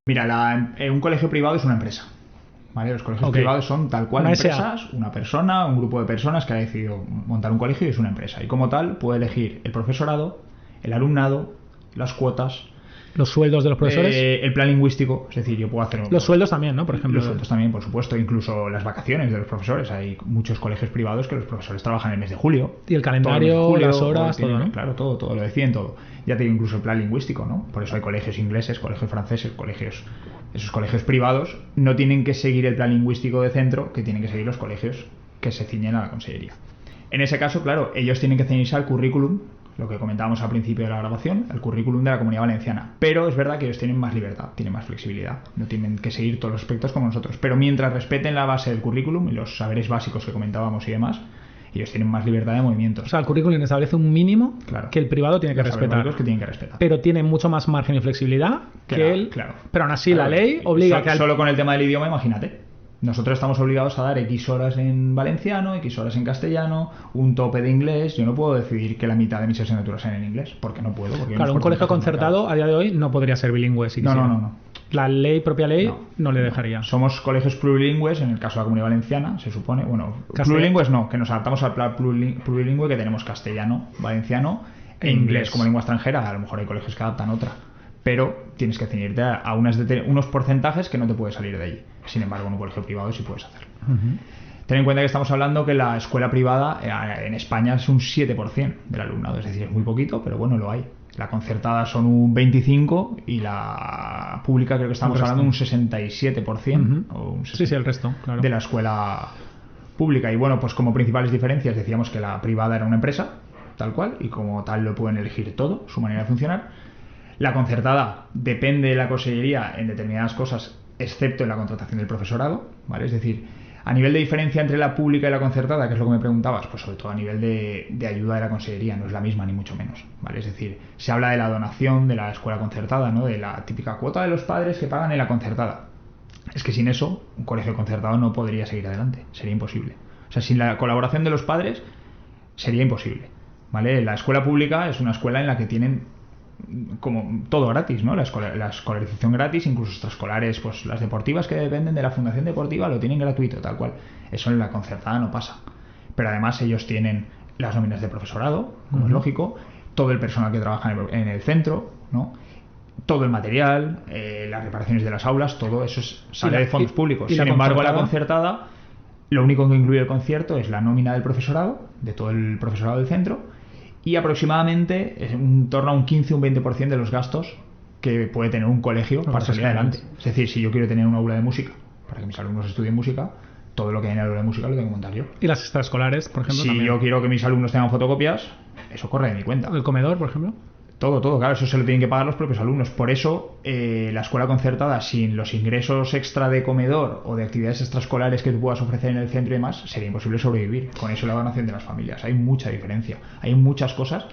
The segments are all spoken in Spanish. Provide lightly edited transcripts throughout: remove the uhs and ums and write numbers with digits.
Mira, un colegio privado es una empresa. ¿Vale? Los colegios privados son tal cual empresas, una persona, un grupo de personas que ha decidido montar un colegio y es una empresa. Y como tal puede elegir el profesorado, el alumnado, las cuotas, los sueldos de los profesores, el plan lingüístico. Es decir, yo puedo hacer los sueldos también, ¿no? Por ejemplo, los sueldos también, por supuesto, incluso las vacaciones de los profesores. Hay muchos colegios privados que los profesores trabajan en el mes de julio. Y el calendario, julio, las horas, todo, ¿no? Claro, todo, lo deciden todo. Ya te digo, incluso el plan lingüístico, ¿no? Por eso hay colegios ingleses, colegios franceses, esos colegios privados no tienen que seguir el plan lingüístico de centro, que tienen que seguir los colegios que se ciñen a la consellería. En ese caso, claro, ellos tienen que ceñirse al currículum, lo que comentábamos al principio de la grabación, el currículum de la Comunidad Valenciana. Pero es verdad que ellos tienen más libertad, tienen más flexibilidad, no tienen que seguir todos los aspectos como nosotros. Pero mientras respeten la base del currículum y los saberes básicos que comentábamos y demás, ellos tienen más libertad de movimientos. O sea, el currículum establece un mínimo que el privado tiene que respetar. Que tienen que respetar. Pero tiene mucho más margen y flexibilidad que él. Claro. Pero aún así la ley obliga que... Solo con el tema del idioma, imagínate. Nosotros estamos obligados a dar X horas en valenciano, X horas en castellano, un tope de inglés. Yo no puedo decidir que la mitad de mis asignaturas sean en inglés, porque no puedo. Porque claro, un colegio concertado a día de hoy no podría ser bilingüe si quisiera. No. La propia ley no le dejaría. Somos colegios plurilingües, en el caso de la Comunidad Valenciana, se supone. Bueno, plurilingües no, que nos adaptamos al plan plurilingüe que tenemos castellano, valenciano e inglés como lengua extranjera. A lo mejor hay colegios que adaptan otra. Pero tienes que ceñirte a unos porcentajes que no te puedes salir de allí. Sin embargo, en un colegio privado sí puedes hacerlo. Ten en cuenta que estamos hablando que la escuela privada en España es un 7% del alumnado. Es decir, es muy poquito, pero bueno, lo hay. La concertada son un 25% y la pública creo que estamos hablando de un 67%. O un 60% sí, el resto, claro. De la escuela pública. Y bueno, pues como principales diferencias decíamos que la privada era una empresa, tal cual, y como tal lo pueden elegir todo, su manera de funcionar. La concertada depende de la consellería en determinadas cosas, excepto en la contratación del profesorado, ¿vale? Es decir, a nivel de diferencia entre la pública y la concertada, que es lo que me preguntabas, pues sobre todo a nivel de ayuda de la consellería, no es la misma ni mucho menos, ¿vale? Es decir, se habla de la donación de la escuela concertada, ¿no? De la típica cuota de los padres que pagan en la concertada. Es que sin eso, un colegio concertado no podría seguir adelante, sería imposible. O sea, sin la colaboración de los padres, sería imposible, ¿vale? La escuela pública es una escuela en la que tienen como todo gratis, ¿no? La escolarización gratis, incluso extraescolares, pues las deportivas que dependen de la fundación deportiva lo tienen gratuito, tal cual. Eso en la concertada no pasa. Pero además ellos tienen las nóminas de profesorado, como es lógico, todo el personal que trabaja en el centro, ¿no? Todo el material, las reparaciones de las aulas, todo eso sale de fondos públicos. Sin embargo, la concertada, lo único que incluye el concierto es la nómina del profesorado, de todo el profesorado del centro, y aproximadamente en torno a un 15 o un 20% de los gastos que puede tener un colegio para salir adelante. Es decir, si yo quiero tener un aula de música para que mis alumnos estudien música, todo lo que hay en el aula de música lo tengo que montar yo. ¿Y las extraescolares, por ejemplo? Si también yo quiero que mis alumnos tengan fotocopias, eso corre de mi cuenta. ¿El comedor, por ejemplo? Todo, claro, eso se lo tienen que pagar los propios alumnos. Por eso, la escuela concertada, sin los ingresos extra de comedor o de actividades extraescolares que tú puedas ofrecer en el centro y demás, sería imposible sobrevivir. Con eso la donación de las familias. Hay mucha diferencia. Hay muchas cosas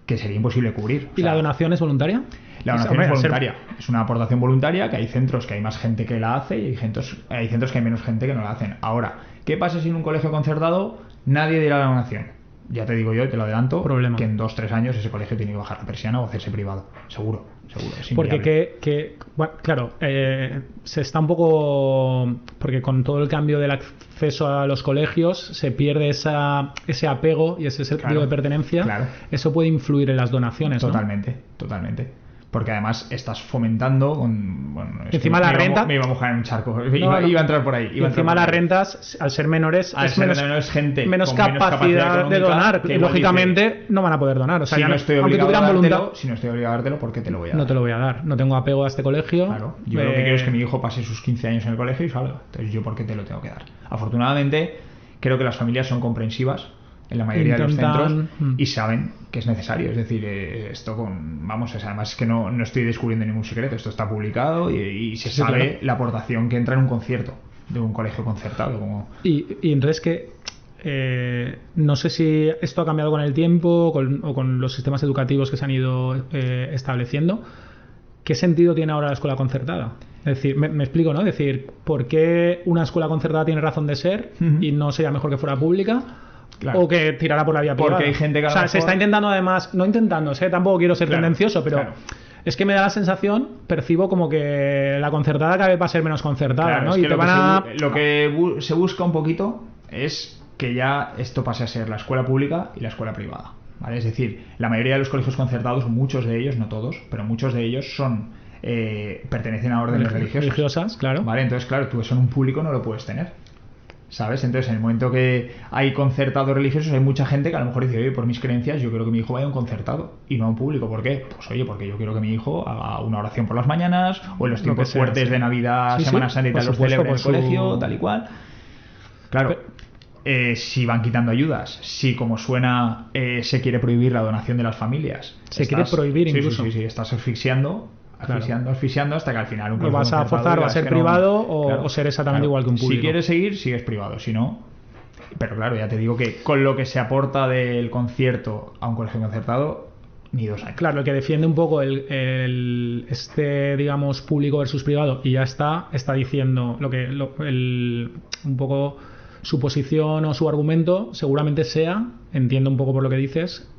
que sería imposible cubrir. ¿Y la donación es voluntaria? La donación es voluntaria. Es una aportación voluntaria, que hay centros que hay más gente que la hace y hay centros que hay menos gente que no la hacen. Ahora, ¿qué pasa si en un colegio concertado nadie diera la donación? Ya te digo yo, te lo adelanto, que en 2-3 años ese colegio tiene que bajar la persiana o hacerse privado. Seguro. Es porque bueno, claro, se está un poco... Porque con todo el cambio del acceso a los colegios se pierde ese apego y ese sentido de pertenencia. Claro. Eso puede influir en las donaciones, Totalmente. Porque además estás fomentando encima la renta me iba a mojar en un charco, iba a entrar por ahí. Encima las rentas, al ser menores, gente menos capacidad de donar, y lógicamente no van a poder donar. O sea, si no estoy obligado a dártelo, ¿por qué te lo voy a dar? No te lo voy a dar, no tengo apego a este colegio. Claro, yo lo que quiero es que mi hijo pase sus 15 años en el colegio y salga. Entonces, ¿yo por qué te lo tengo que dar? Afortunadamente, creo que las familias son comprensivas en la mayoría de los centros y saben que es necesario. Es decir, esto además es que no estoy descubriendo ningún secreto, esto está publicado y se sabe la aportación que entra en un concierto de un colegio concertado. Y entonces no sé si esto ha cambiado con el tiempo o con los sistemas educativos que se han ido estableciendo. ¿Qué sentido tiene ahora la escuela concertada? Es decir, me explico, ¿no? Es decir, ¿por qué una escuela concertada tiene razón de ser y no sería mejor que fuera pública? Claro. O que tirara por la vía privada. Porque hay gente que se está intentando, además, no intentándose, tampoco quiero ser tendencioso, pero Es que me da la sensación, percibo como que la concertada cada vez va a ser menos concertada, Claro, ¿no? es Y que te van a... lo que se busca un poquito es que ya esto pase a ser la escuela pública y la escuela privada, ¿vale? Es decir, la mayoría de los colegios concertados, muchos de ellos, no todos, pero muchos de ellos pertenecen a órdenes religiosas, claro. ¿vale? Entonces, claro, tú eso en un público no lo puedes tener, ¿sabes? Entonces, en el momento que hay concertados religiosos, hay mucha gente que a lo mejor dice, oye, por mis creencias, yo quiero que mi hijo vaya a un concertado y no a un público. ¿Por qué? Pues oye, porque yo quiero que mi hijo haga una oración por las mañanas, o en los tiempos fuertes de Navidad, Semana Santa y tal, los celebre en el colegio, tal y cual. Claro, si van quitando ayudas, si como suena se quiere prohibir la donación de las familias. Quiere prohibir incluso. Sí, estás asfixiando hasta que al final un lo vas a forzar o a ser privado o ser exactamente igual que un público. Si quieres seguir, sigues privado, si no... Pero claro, ya te digo que con lo que se aporta del concierto a un colegio concertado, ni 2 años. Claro, lo que defiende un poco digamos, público versus privado, y ya está diciendo un poco su posición o su argumento, seguramente sea, entiendo un poco por lo que dices,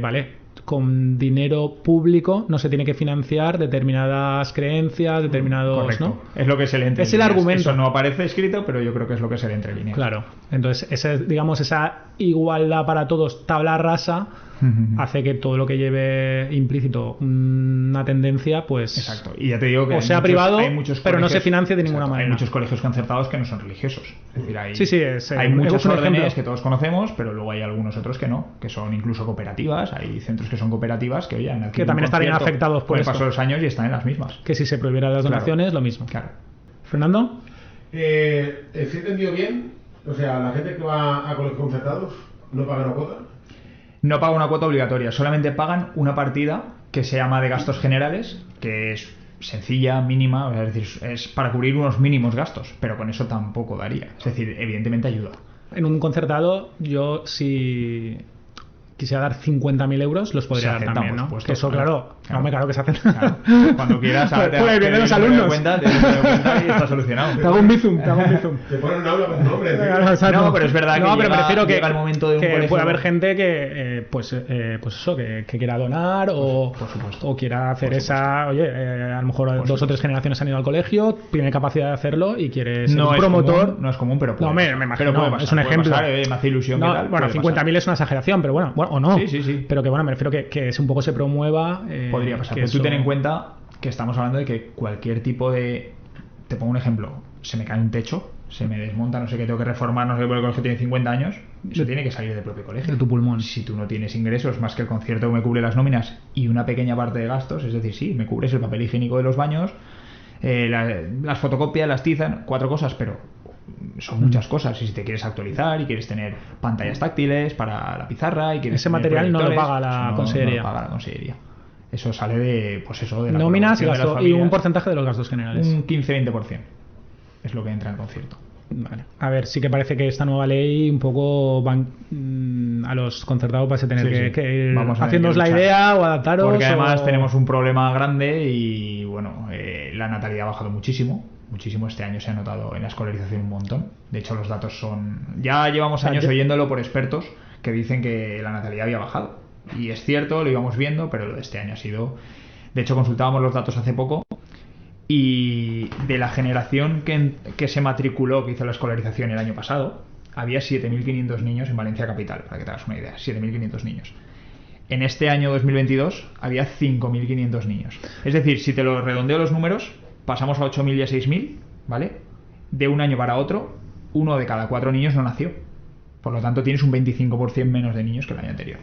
vale, con dinero público no se tiene que financiar determinadas creencias, determinados... Correcto. ¿no? Es lo que se le entre Es el argumento. Eso no aparece escrito, pero yo creo que es lo que se le entre líneas. Claro. Entonces, esa igualdad para todos, tabla rasa, hace que todo lo que lleve implícito una tendencia, pues... Exacto. Y ya te digo que o sea privado, pero no se financie de exacto, ninguna manera. Hay muchos colegios concertados que no son religiosos. Es decir, hay muchas órdenes ejemplo. que todos conocemos, pero luego hay algunos otros que no, que son incluso cooperativas. Hay centros que son cooperativas que, oye, que también estarían afectados por el paso de los años y están en las mismas. Que si se prohibieran las donaciones, lo mismo. Claro. ¿Fernando? ¿Si he entendido bien? O sea, la gente que va a colegios concertados no paga una cuota. No paga una cuota obligatoria, solamente pagan una partida que se llama de gastos generales, que es sencilla, mínima, es decir, es para cubrir unos mínimos gastos, pero con eso tampoco daría. Es decir, evidentemente ayuda. En un concertado, yo si quisiera dar 50.000 euros, los podría dar también, ¿no? Supuesto, que eso, claro, que se hacen. Claro. Cuando quieras, pues vienen los alumnos. Te das cuenta y está solucionado. Te hago un bizum. Te ponen un aula con tu nombre. No, pero es verdad que pero me refiero que llega el momento de un colegio... puede haber gente que, pues eso, que quiera donar o quiera hacer esa... Oye, a lo mejor 2 o 3 generaciones han ido al colegio, tiene capacidad de hacerlo y quiere ser un promotor. No es común, pero puede. No, me imagino, pero puede pasar, es un ejemplo. Pasar, me hace ilusión que tal. Bueno, 50.000 es una exageración, pero bueno, o no. Sí. Pero que bueno, me refiero que es un poco se promueva. Podría pasar. Pero tú ten en cuenta que estamos hablando de que cualquier tipo de... Te pongo un ejemplo. Se me cae un techo, se me desmonta, no sé qué, tengo que reformar, no sé qué, porque el colegio tiene 50 años. Eso tiene que salir del propio colegio. De tu pulmón. Si tú no tienes ingresos más que el concierto que me cubre las nóminas y una pequeña parte de gastos, es decir, sí, me cubres el papel higiénico de los baños, las fotocopias, las tizas, 4 cosas, pero son muchas cosas. Y si te quieres actualizar y quieres tener pantallas táctiles para la pizarra y quieres ese tener material no lo paga proyectores, la no consellería. No lo paga la consellería. Eso sale de, pues eso, de la nóminas y, colaboración de las y un familias. porcentaje de los gastos generales. Un 15-20% es lo que entra en el concierto. Vale. A ver, sí que parece que esta nueva ley un poco van a los concertados vais a tener que ir haciéndoos la idea o adaptaros. Porque además tenemos un problema grande y bueno, la natalidad ha bajado muchísimo este año, se ha notado en la escolarización un montón. De hecho, los datos son... Ya llevamos años oyéndolo por expertos que dicen que la natalidad había bajado. Y es cierto, lo íbamos viendo, pero lo de este año ha sido... De hecho, consultábamos los datos hace poco y de la generación que se matriculó, que hizo la escolarización el año pasado, había 7.500 niños en Valencia capital, para que te hagas una idea, 7.500 niños. En este año 2022 había 5.500 niños. Es decir, si te lo redondeo los números, pasamos a 8.000 y a 6.000, ¿vale? De un año para otro, 1 de cada 4 niños no nació. Por lo tanto, tienes un 25% menos de niños que el año anterior.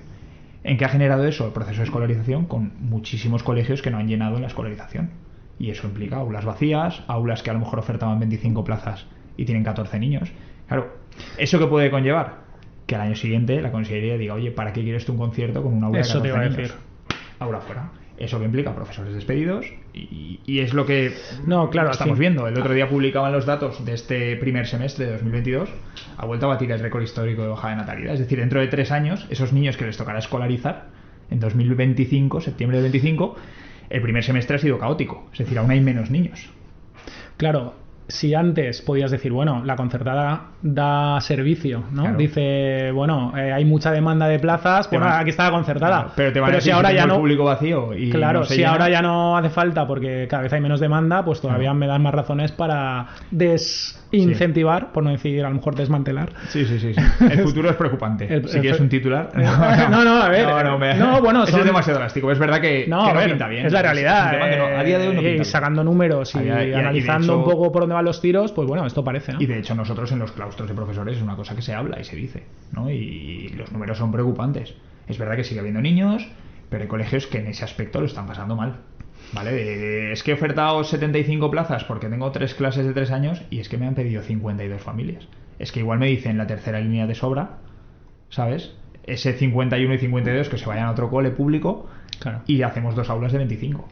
¿En qué ha generado eso? El proceso de escolarización con muchísimos colegios que no han llenado en la escolarización. Y eso implica aulas vacías, aulas que a lo mejor ofertaban 25 plazas y tienen 14 niños. Claro, ¿eso qué puede conllevar? Que al año siguiente la consellería diga, oye, ¿para qué quieres tú un concierto con un aula de 14 niños? Eso te iba a decir. Aula fuera. Eso que implica profesores despedidos y es lo que estamos viendo. El otro día publicaban los datos de este primer semestre de 2022, ha vuelto a batir el récord histórico de bajada de natalidad. Es decir, dentro de 3 años, esos niños que les tocará escolarizar en 2025, septiembre de 25, el primer semestre ha sido caótico. Es decir, aún hay menos niños. Claro, si antes podías decir, bueno, la concertada da servicio, ¿no? Claro. Dice, bueno, hay mucha demanda de plazas, bueno, aquí está la concertada. Claro, pero te van a decir si ahora si ya tengo no, el público vacío y claro, no se si llena. ahora ya no hace falta porque cada vez hay menos demanda, pues todavía me dan más razones para desincentivar, por no decir a lo mejor desmantelar. Sí. El futuro es preocupante. Si quieres un titular. No, a ver. Bueno, eso es demasiado drástico. Es verdad que no pinta bien. Es la realidad. Es un tema que a día de hoy no pinta y bien. sacando números y analizando de hecho, un poco por dónde van los tiros, pues bueno, esto parece, ¿no? Y de hecho nosotros en los claustros de profesores es una cosa que se habla y se dice, ¿no? Y los números son preocupantes. Es verdad que sigue habiendo niños, pero hay colegios que en ese aspecto lo están pasando mal. ¿Vale? Es que he ofertado 75 plazas porque tengo 3 clases de 3 años y es que me han pedido 52 familias. Es que igual me dicen la tercera línea de sobra, ¿sabes? Ese 51 y 52 que se vayan a otro cole público, claro, y hacemos 2 aulas de 25.